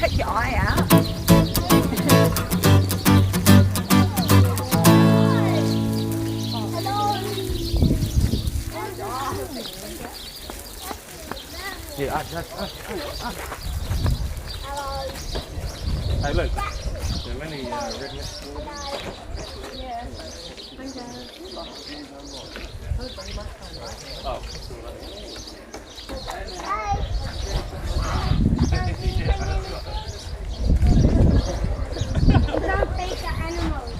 Giỏi hả? Yeah, hey, look. There are many rednecks. Oh. Don't take the animals.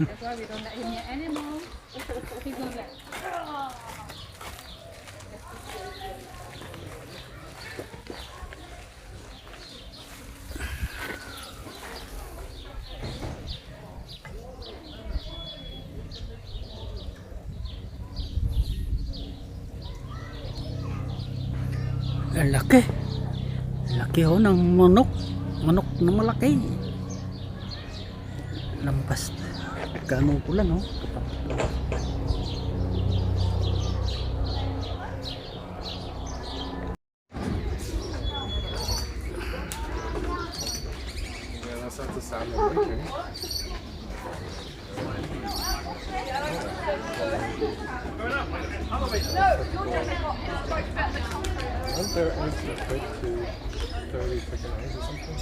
That's why we don't let him near animals. He's gonna like. Ang laki. Laki ho ng manok. Manok na malaki. Lampas. Kaano pula no? Yeah, that's not the sound they're making. Aren't their eggs equipped to 30 chicken eggs or something?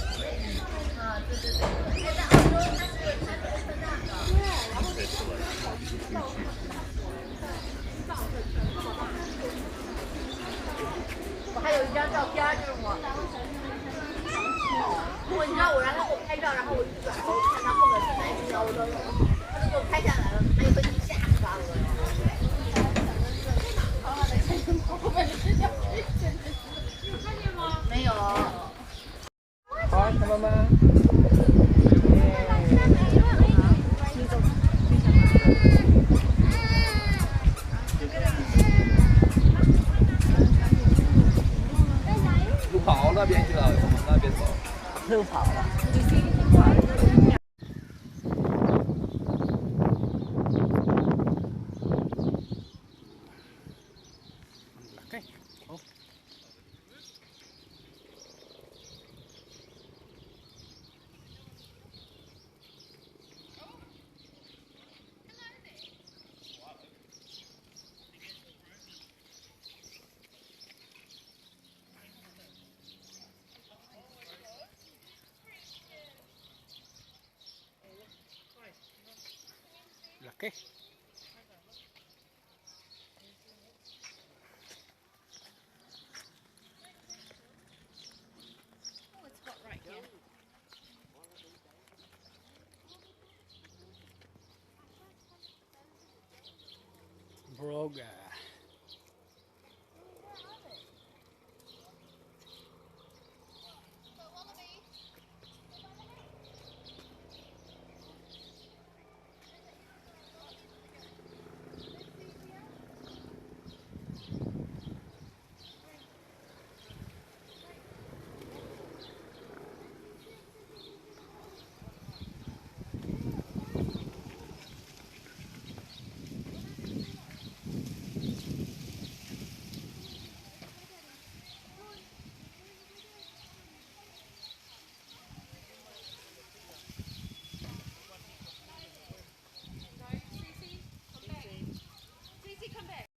Hi, Mama. 路跑那边去了，往那边走。Lưu跑là. Laki. Oh. Laki. Broga.